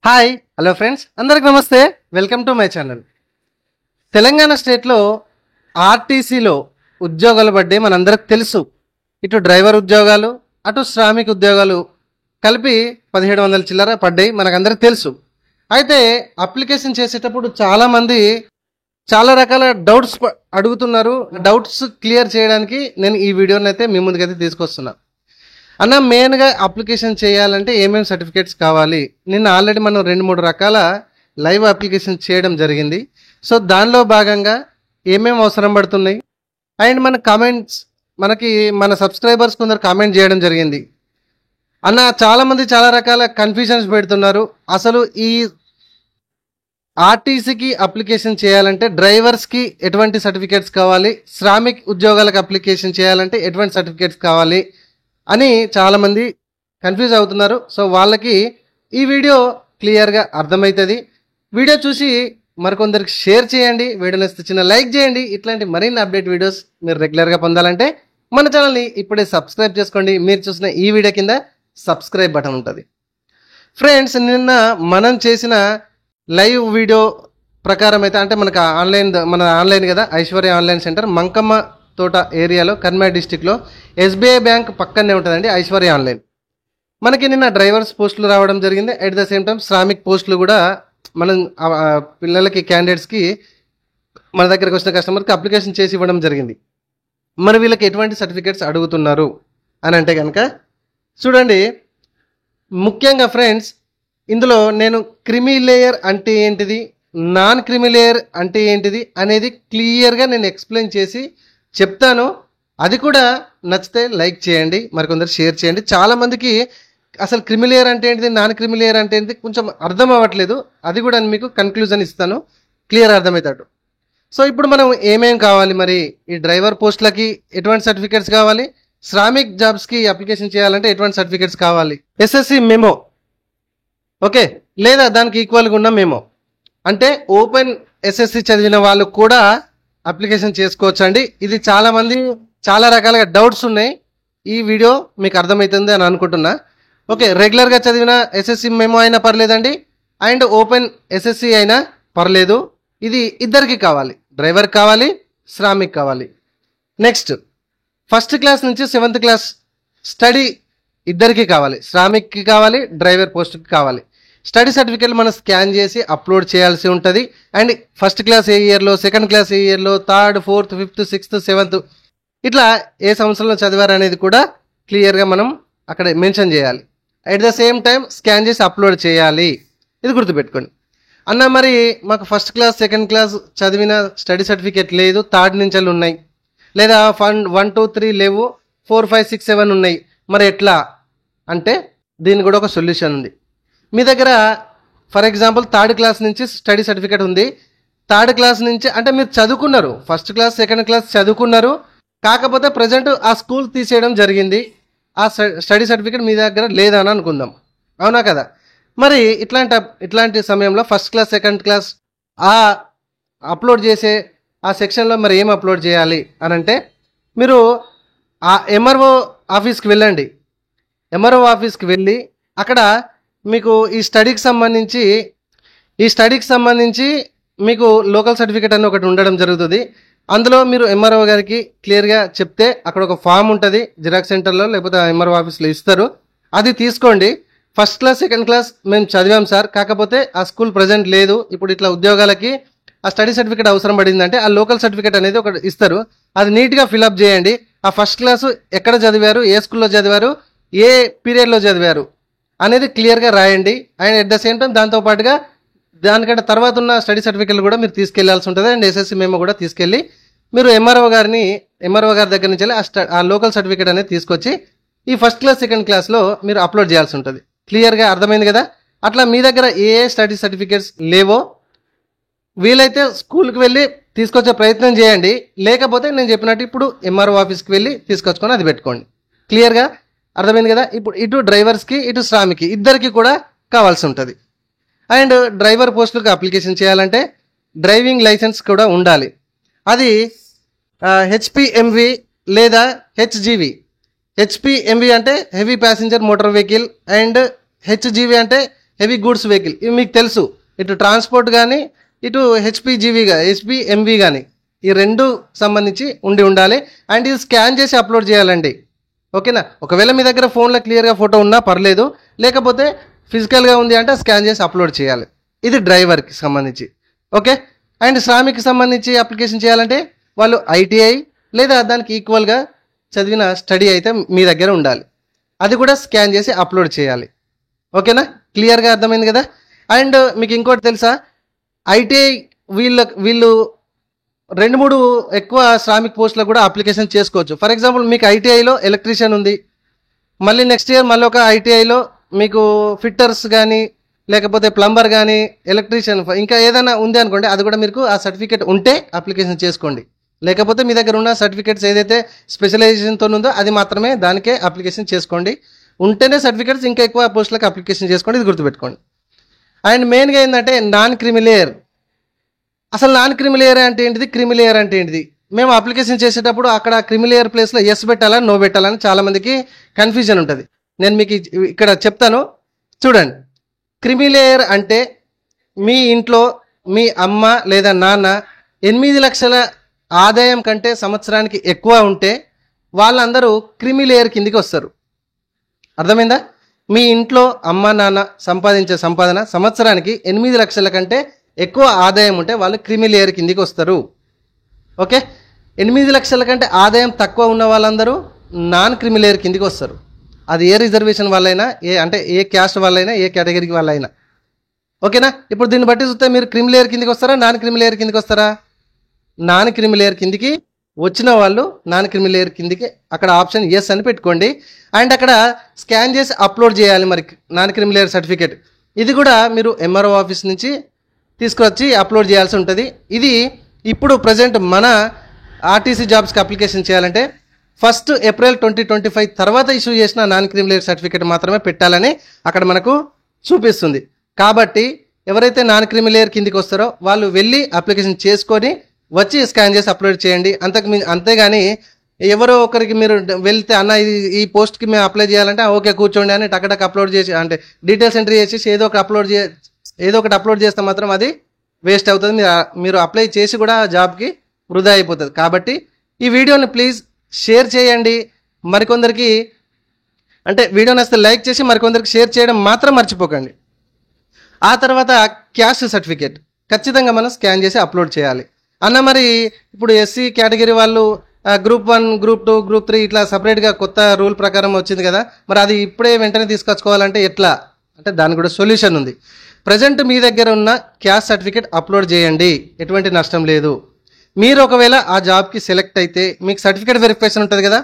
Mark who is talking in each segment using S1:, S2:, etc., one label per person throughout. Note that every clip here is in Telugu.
S1: హాయ్ హలో ఫ్రెండ్స్, అందరికి నమస్తే. Welcome to my channel. Telangana స్టేట్లో ఆర్టీసీలో ఉద్యోగాలు పడ్డాయి మనందరికి తెలుసు. ఇటు డ్రైవర్ ఉద్యోగాలు, అటు శ్రామిక ఉద్యోగాలు కలిపి 1700 చిల్లర పడ్డాయి, మనకందరికి తెలుసు. అయితే అప్లికేషన్ చేసేటప్పుడు చాలామంది చాలా రకాల డౌట్స్ అడుగుతున్నారు. డౌట్స్ క్లియర్ చేయడానికి నేను ఈ వీడియోని అయితే మీ ముందుకైతే తీసుకొస్తున్నా. అన్న, మెయిన్గా అప్లికేషన్ చేయాలంటే ఏమేమి సర్టిఫికేట్స్ కావాలి? నిన్న ఆల్రెడీ మనం 2-3 రకాల లైవ్ అప్లికేషన్ చేయడం జరిగింది. సో దానిలో భాగంగా ఏమేమి అవసరం పడుతున్నాయి అండ్ మన కామెంట్స్, మన సబ్స్క్రైబర్స్ కొందరు కామెంట్ చేయడం జరిగింది. అన్న, చాలామంది చాలా రకాల కన్ఫ్యూజన్స్ పెడుతున్నారు. అసలు ఈ ఆర్టీసీకి అప్లికేషన్ చేయాలంటే డ్రైవర్స్కి ఎటువంటి సర్టిఫికేట్స్ కావాలి, శ్రామిక్ ఉద్యోగాలకు అప్లికేషన్ చేయాలంటే ఎటువంటి సర్టిఫికేట్స్ కావాలి అని చాలామంది కన్ఫ్యూజ్ అవుతున్నారు. సో వాళ్ళకి ఈ వీడియో క్లియర్గా అర్థమవుతుంది. వీడియో చూసి మరికొందరికి షేర్ చేయండి. వీడియో నచ్చితే చిన్న లైక్ చేయండి. ఇట్లాంటి మరిన్ని అప్డేట్ వీడియోస్ మీరు రెగ్యులర్గా పొందాలంటే మన ఛానల్ని ఇప్పుడే సబ్స్క్రైబ్ చేసుకోండి. మీరు చూసిన ఈ వీడియో కింద సబ్స్క్రైబ్ బటన్ ఉంటుంది. ఫ్రెండ్స్, నిన్న మనం చేసిన లైవ్ వీడియో ప్రకారం అయితే, అంటే మన ఆన్లైన్ కదా, ఐశ్వర్య ఆన్లైన్ సెంటర్ మంకమ్మ తోట ఏరియాలో, కర్నూలు డిస్టిక్లో ఎస్బీఐ బ్యాంక్ పక్కనే ఉంటుందండి ఐశ్వర్య ఆన్లైన్. మనకి నిన్న డ్రైవర్స్ పోస్టులు రావడం జరిగింది. At the same time Shramik పోస్టులు కూడా మనం పిల్లలకి, క్యాండిడేట్స్కి, మన దగ్గరకు వచ్చిన కస్టమర్కి అప్లికేషన్ చేసి ఇవ్వడం జరిగింది. మరి వీళ్ళకి ఎటువంటి సర్టిఫికేట్స్ అడుగుతున్నారు అని అంటే కనుక చూడండి. ముఖ్యంగా ఫ్రెండ్స్, ఇందులో నేను క్రిమి లేయర్ అంటే ఏంటిది, నాన్ క్రిమి లేయర్ అంటే ఏంటిది అనేది క్లియర్గా నేను ఎక్స్ప్లెయిన్ చేసి చెప్తాను. అది కూడా నచ్చితే లైక్ చేయండి, మరికొందరు షేర్ చేయండి. చాలామందికి అసలు క్రిమి లేయర్ అంటే ఏంటిది, నాన్ క్రిమి లేయర్ అంటే ఏంటిది కొంచెం అర్థం అవ్వట్లేదు. అది కూడా మీకు కన్క్లూజన్ ఇస్తాను, క్లియర్ అర్థమవుతాడు. సో ఇప్పుడు మనం ఏమేం కావాలి, మరి ఈ డ్రైవర్ పోస్టులకి ఎటువంటి సర్టిఫికేట్స్ కావాలి, శ్రామిక్ జాబ్స్కి అప్లికేషన్ చేయాలంటే ఎటువంటి సర్టిఫికేట్స్ కావాలి? ఎస్ఎస్సి మెమో, ఓకే, లేదా దానికి ఈక్వల్గా ఉన్న మెమో, అంటే ఓపెన్ ఎస్ఎస్సి చదివిన వాళ్ళు కూడా అప్లికేషన్ చేసుకోవచ్చు అండి. ఇది చాలామంది చాలా రకాలుగా డౌట్స్ ఉన్నాయి. ఈ వీడియో మీకు అర్థమవుతుంది అని అనుకుంటున్నా. ఓకే, రెగ్యులర్గా చదివిన ఎస్ఎస్సి మెమో అయినా పర్లేదండి, అండ్ ఓపెన్ ఎస్ఎస్సి అయినా పర్లేదు. ఇది ఇద్దరికి కావాలి, డ్రైవర్ కావాలి, శ్రామిక్ కావాలి. నెక్స్ట్, 1st క్లాస్ నుంచి 7th క్లాస్ స్టడీ ఇద్దరికి కావాలి, శ్రామిక్కి కావాలి, డ్రైవర్ పోస్ట్కి కావాలి. స్టడీ సర్టిఫికేట్ మనం స్కాన్ చేసి అప్లోడ్ చేయాల్సి ఉంటుంది. అండ్ 1st క్లాస్ ఏ ఇయర్లో, 2nd క్లాస్ ఏ ఇయర్లో, 3rd, 4th, 5th, 6th, 7th ఇట్లా ఏ సంవత్సరంలో చదివారు అనేది కూడా క్లియర్గా మనం అక్కడ మెన్షన్ చేయాలి. At the same time scan చేసి అప్లోడ్ చేయాలి. ఇది గుర్తుపెట్టుకోండి. అన్న, మరి మాకు 1st క్లాస్ 2nd క్లాస్ చదివిన స్టడీ సర్టిఫికేట్ లేదు, 3rd నుంచి ఉన్నాయి, లేదా 1, 2, 3 లేవు, 4, 5, 6, 7 ఉన్నాయి, మరి ఎట్లా అంటే దీనికి కూడా ఒక సొల్యూషన్ ఉంది. మీ దగ్గర ఫర్ ఎగ్జాంపుల్ 3rd క్లాస్ నుంచి స్టడీ సర్టిఫికేట్ ఉంది. 3rd క్లాస్ నుంచి అంటే మీరు చదువుకున్నారు, 1st క్లాస్ 2nd క్లాస్ చదువుకున్నారు, కాకపోతే ప్రజెంట్ ఆ స్కూల్ తీసేయడం జరిగింది. ఆ స్టడీ సర్టిఫికేట్ మీ దగ్గర లేదని అనుకుందాం, అవునా కదా? మరి ఇట్లాంటి సమయంలో 1st క్లాస్ 2nd క్లాస్ ఆ అప్లోడ్ చేసే ఆ సెక్షన్లో మరి ఏం అప్లోడ్ చేయాలి అని అంటే, మీరు ఆ ఎంఆర్ఓ ఆఫీస్కి వెళ్ళండి. ఎంఆర్ఓ ఆఫీస్కి వెళ్ళి అక్కడ మీకు ఈ స్టడీకి సంబంధించి మీకు లోకల్ సర్టిఫికేట్ అని ఒకటి ఉండడం జరుగుతుంది. అందులో మీరు ఎంఆర్ఓ గారికి క్లియర్గా చెప్తే అక్కడ ఒక ఫామ్ ఉంటుంది, జిరాక్స్ సెంటర్లో లేకపోతే ఎంఆర్ఓ ఆఫీస్లో ఇస్తారు. అది తీసుకోండి. 1st క్లాస్ 2nd క్లాస్ మేము చదివాం సార్, కాకపోతే ఆ స్కూల్ ప్రజెంట్ లేదు, ఇప్పుడు ఇట్లా ఉద్యోగాలకి ఆ స్టడీ సర్టిఫికేట్ అవసరం పడిందంటే ఆ లోకల్ సర్టిఫికేట్ అనేది ఒకటి ఇస్తారు. అది నీట్గా ఫిలప్ చేయండి. ఆ 1st క్లాసు ఎక్కడ చదివారు, ఏ స్కూల్లో చదివారు, ఏ పీరియడ్లో చదివారు అనేది క్లియర్గా రాయండి. And at the same time దాంతోపాటుగా దానికంటే తర్వాత ఉన్న స్టడీ సర్టిఫికేట్లు కూడా మీరు తీసుకెళ్లాల్సి ఉంటుంది. అండ్ ఎస్ఎస్సి మేము కూడా తీసుకెళ్ళి మీరు ఎంఆర్ఓ గారి దగ్గర నుంచి ఆ లోకల్ సర్టిఫికేట్ అనేది తీసుకొచ్చి ఈ 1st క్లాస్ 2nd క్లాస్లో మీరు అప్లోడ్ చేయాల్సి ఉంటుంది. క్లియర్గా అర్థమైంది కదా? అట్లా మీ దగ్గర ఏ స్టడీ సర్టిఫికేట్స్ లేవో వీలైతే స్కూల్కి వెళ్ళి తీసుకొచ్చే ప్రయత్నం చేయండి. లేకపోతే నేను చెప్పినట్టు ఇప్పుడు ఎంఆర్ఓ ఆఫీస్కి వెళ్ళి తీసుకొచ్చుకొని అది పెట్టుకోండి. క్లియర్గా అర్థమైంది కదా? ఇప్పుడు ఇటు డ్రైవర్స్కి, ఇటు శ్రామికి ఇద్దరికి కూడా కావాల్సి ఉంటుంది. అండ్ డ్రైవర్ పోస్టులకు అప్లికేషన్ చేయాలంటే డ్రైవింగ్ లైసెన్స్ కూడా ఉండాలి. అది హెచ్పిఎంవి లేదా హెచ్జివి. హెచ్పిఎంవి అంటే heavy passenger motor vehicle, and HGV అంటే హెవీ గూడ్స్ వెహికల్, ఇవి మీకు తెలుసు. ఇటు ట్రాన్స్పోర్ట్ కానీ, ఇటు హెచ్పిఎంవి కానీ, ఈ రెండు సంబంధించి ఉండాలి. అండ్ ఇది స్కాన్ చేసి అప్లోడ్ చేయాలండి. ఓకేనా? ఒకవేళ మీ దగ్గర ఫోన్లో క్లియర్గా ఫోటో ఉన్నా పర్లేదు, లేకపోతే ఫిజికల్గా ఉంది అంటే స్కాన్ చేసి అప్లోడ్ చేయాలి. ఇది డ్రైవర్కి సంబంధించి. ఓకే. అండ్ శ్రామిక్కి సంబంధించి అప్లికేషన్ చేయాలంటే వాళ్ళు ఐటీఐ లేదా దానికి ఈక్వల్గా చదివిన స్టడీ అయితే మీ దగ్గర ఉండాలి. అది కూడా స్కాన్ చేసి అప్లోడ్ చేయాలి. ఓకేనా? క్లియర్గా అర్థమైంది కదా? అండ్ మీకు ఇంకోటి తెలుసా, ఐటీఐ వీళ్ళు 2-3 ఎక్కువ శ్రామిక్ పోస్టులకు కూడా అప్లికేషన్ చేసుకోవచ్చు. ఫర్ ఎగ్జాంపుల్ మీకు ఐటీఐలో ఎలక్ట్రీషియన్ ఉంది, మళ్ళీ నెక్స్ట్ ఇయర్ మళ్ళీ ఒక ఐటీఐలో మీకు ఫిట్టర్స్ కానీ, లేకపోతే ప్లంబర్ కానీ, ఎలక్ట్రీషియన్ ఇంకా ఏదైనా ఉంది అనుకోండి, అది కూడా మీకు ఆ సర్టిఫికేట్ ఉంటే అప్లికేషన్ చేసుకోండి. లేకపోతే మీ దగ్గర ఉన్న సర్టిఫికేట్స్ ఏదైతే స్పెషలైజేషన్తో ఉందో అది మాత్రమే దానికే అప్లికేషన్ చేసుకోండి. ఉంటేనే సర్టిఫికేట్స్ ఇంకా ఎక్కువ పోస్టులకు అప్లికేషన్ చేసుకోండి, ఇది గుర్తుపెట్టుకోండి. అండ్ మెయిన్గా ఏంటంటే నాన్ క్రిమిలేయర్. అసలు నాన్ క్రిమిలేయర్ అంటే ఏంటిది, క్రిమిలేయర్ అంటే ఏంటిది? మేము అప్లికేషన్ చేసేటప్పుడు అక్కడ క్రిమిలేయర్ ప్లేస్లో ఎస్ పెట్టాలని నో పెట్టాలని చాలామందికి కన్ఫ్యూజన్ ఉంటుంది. నేను మీకు ఇక్కడ చెప్తాను చూడండి. క్రిమిలేయర్ అంటే మీ ఇంట్లో మీ అమ్మ లేదా నాన్న 8 లక్షల ఆదాయం కంటే సంవత్సరానికి ఎక్కువ ఉంటే వాళ్ళందరూ క్రిమిలేయర్ కిందికి వస్తారు. అర్థమైందా? మీ ఇంట్లో అమ్మ నాన్న సంపాదించే సంపాదన సంవత్సరానికి 8 లక్షల కంటే ఎక్కువ ఆదాయం ఉంటే వాళ్ళు క్రిమిలేయర్ కిందికి వస్తారు. ఓకే. 8 లక్షల కంటే ఆదాయం తక్కువ ఉన్న వాళ్ళందరూ నాన్ క్రిమిలేయర్ కిందికి వస్తారు. అది ఏ రిజర్వేషన్ వాళ్ళైనా, ఏ క్యాస్ట్ వాళ్ళైనా, ఏ కేటగిరీకి వాళ్ళైనా. ఓకేనా? ఇప్పుడు దీన్ని బట్టి చూస్తే మీరు క్రిమిలేయర్ కిందికి వస్తారా, నాన్ క్రిమిలేయర్ కిందికి వస్తారా? నాన్ క్రిమిలేయర్ కిందికి వచ్చిన వాళ్ళు నాన్ క్రిమిలేయర్ కిందికి అక్కడ ఆప్షన్ ఎస్ అని పెట్టుకోండి. అండ్ అక్కడ స్కాన్ చేసి అప్లోడ్ చేయాలి మరి నాన్ క్రిమిలేయర్ సర్టిఫికేట్. ఇది కూడా మీరు ఎంఆర్ఓ ఆఫీస్ నుంచి తీసుకొచ్చి అప్లోడ్ చేయాల్సి ఉంటుంది. ఇది ఇప్పుడు ప్రజెంట్ మన ఆర్టీసీ జాబ్స్కి అప్లికేషన్ చేయాలంటే 1 ఏప్రిల్ 2025 తర్వాత ఇష్యూ చేసిన నాన్ క్రిమిలేయర్ సర్టిఫికేట్ మాత్రమే పెట్టాలని అక్కడ మనకు చూపిస్తుంది. కాబట్టి ఎవరైతే నాన్ క్రిమిలేయర్ కిందికి వస్తారో వాళ్ళు వెళ్ళి అప్లికేషన్ చేసుకొని వచ్చి స్కాన్ చేసి అప్లోడ్ చేయండి. అంతేగాని ఎవరో ఒకరికి మీరు వెళ్తే అన్న ఈ పోస్ట్కి మేము అప్లై చేయాలంటే ఓకే కూర్చోండి అని టక్ అప్లోడ్ చేసి అంటే డీటెయిల్స్ ఎంట్రీ చేసి ఏదో ఒకటి అప్లోడ్ చేస్తే మాత్రం అది వేస్ట్ అవుతుంది. మీరు అప్లై చేసి కూడా జాబ్కి వృధా అయిపోతుంది. కాబట్టి ఈ వీడియోని ప్లీజ్ షేర్ చేయండి. మరికొందరికి వీడియో నచ్చితే లైక్ చేసి మరికొందరికి షేర్ చేయడం మాత్రం మర్చిపోకండి. ఆ తర్వాత క్యాస్ట్ సర్టిఫికేట్ ఖచ్చితంగా మనం స్కాన్ చేసి అప్లోడ్ చేయాలి. అన్న మరి ఇప్పుడు ఎస్సీ కేటగిరీ వాళ్ళు గ్రూప్ 1, గ్రూప్ 2, గ్రూప్ 3 ఇట్లా సపరేట్గా కొత్త రూల్ ప్రకారం వచ్చింది కదా, మరి అది ఇప్పుడే వెంటనే తీసుకొచ్చుకోవాలంటే ఎట్లా అంటే దానికి కూడా సొల్యూషన్ ఉంది. ప్రజెంట్ మీ దగ్గర ఉన్న క్యాస్ట్ సర్టిఫికేట్ అప్లోడ్ చేయండి, ఎటువంటి నష్టం లేదు. మీరు ఒకవేళ ఆ జాబ్కి సెలెక్ట్ అయితే మీకు సర్టిఫికేట్ వెరిఫికేషన్ ఉంటుంది కదా,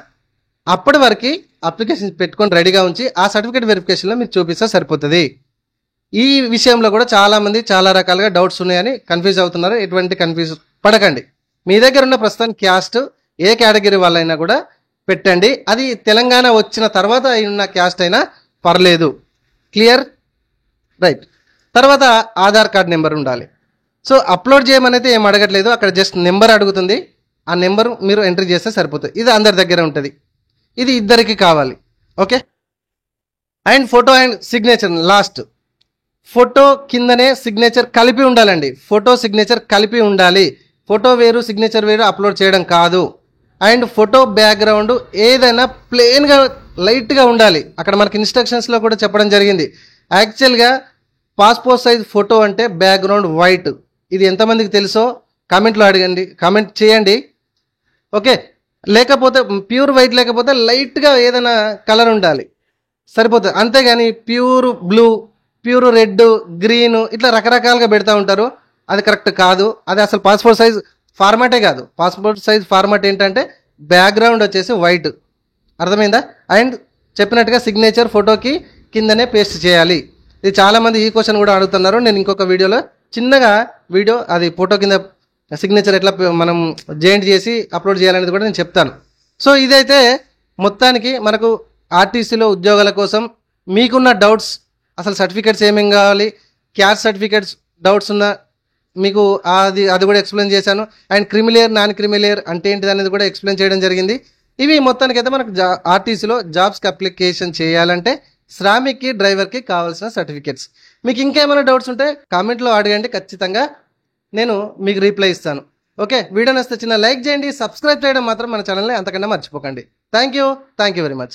S1: అప్పటి వరకు అప్లికేషన్ పెట్టుకొని రెడీగా ఉంచి ఆ సర్టిఫికేట్ వెరిఫికేషన్లో మీరు చూపిస్తే సరిపోతుంది. ఈ విషయంలో కూడా చాలామంది చాలా రకాలుగా డౌట్స్ ఉన్నాయని కన్ఫ్యూజ్ అవుతున్నారు. ఎటువంటి కన్ఫ్యూజ్ పడకండి. మీ దగ్గర ఉన్న ప్రస్తుతం క్యాస్ట్ ఏ కేటగిరీ వాళ్ళైనా కూడా పెట్టండి. అది తెలంగాణ వచ్చిన తర్వాత ఉన్న క్యాస్ట్ అయినా పర్లేదు. క్లియర్? రైట్. తర్వాత ఆధార్ కార్డ్ నెంబర్ ఉండాలి. సో అప్లోడ్ చేయమని అయితే ఏం అడగట్లేదు, అక్కడ జస్ట్ నెంబర్ అడుగుతుంది. ఆ నెంబర్ మీరు ఎంట్రీ చేస్తే సరిపోతుంది. ఇది అందరి దగ్గర ఉంటుంది. ఇది ఇద్దరికి కావాలి. Okay. And photo and signature last. Photo కిందనే సిగ్నేచర్ కలిపి ఉండాలండి. ఫోటో సిగ్నేచర్ కలిపి ఉండాలి. ఫోటో వేరు సిగ్నేచర్ వేరు అప్లోడ్ చేయడం కాదు. అండ్ ఫోటో బ్యాక్గ్రౌండ్ ఏదైనా ప్లెయిన్గా లైట్గా ఉండాలి. అక్కడ మనకి ఇన్స్ట్రక్షన్స్లో కూడా చెప్పడం జరిగింది. యాక్చువల్గా పాస్పోర్ట్ సైజ్ ఫోటో అంటే బ్యాక్గ్రౌండ్ వైట్. ఇది ఎంతమందికి తెలుసో కామెంట్లో అడగండి, కామెంట్ చేయండి. ఓకే. లేకపోతే ప్యూర్ వైట్ లేకపోతే లైట్గా ఏదైనా కలర్ ఉండాలి సరిపోతుంది. అంతేగాని pure blue, pure red, green ఇట్లా రకరకాలుగా పెడతా ఉంటారు. అది కరెక్ట్ కాదు. అది అసలు పాస్పోర్ట్ సైజ్ ఫార్మాటే కాదు. పాస్పోర్ట్ సైజ్ ఫార్మాట్ ఏంటంటే బ్యాక్గ్రౌండ్ వచ్చేసి వైట్. అర్థమైందా? అండ్ చెప్పినట్టుగా సిగ్నేచర్ ఫోటోకి కిందనే పేస్ట్ చేయాలి. ఇది చాలామంది ఈ క్వశ్చన్ కూడా అడుగుతున్నారు. నేను ఇంకొక వీడియోలో చిన్నగా అది ఫోటో కింద సిగ్నేచర్ ఎట్లా మనం జాయింట్ చేసి అప్లోడ్ చేయాలనేది కూడా నేను చెప్తాను. సో ఇదైతే మొత్తానికి మనకు ఆర్టీసీలో ఉద్యోగాల కోసం మీకున్న డౌట్స్, అసలు సర్టిఫికేట్స్ ఏమేమి కావాలి, క్యాస్ట్ సర్టిఫికేట్స్ డౌట్స్ ఉన్న మీకు అది కూడా ఎక్స్ప్లెయిన్ చేశాను. అండ్ క్రిమిలేయర్ నాన్ క్రిమిలేయర్ అంటే ఏంటిది అనేది కూడా ఎక్స్ప్లెయిన్ చేయడం జరిగింది. ఇవి మొత్తానికైతే మనకు ఆర్టీసీలో జాబ్స్కి అప్లికేషన్ చేయాలంటే శ్రామిక్కి డ్రైవర్కి కావాల్సిన సర్టిఫికేట్స్. మీకు ఇంకేమైనా డౌట్స్ ఉంటే కామెంట్లో అడగండి, ఖచ్చితంగా నేను మీకు రిప్లై ఇస్తాను. ఓకే, వీడియో నచ్చితే చిన్న లైక్ చేయండి, సబ్స్క్రైబ్ చేయడం మాత్రం మన ఛానల్ని అంతకన్నా మర్చిపోకండి. Thank you very much.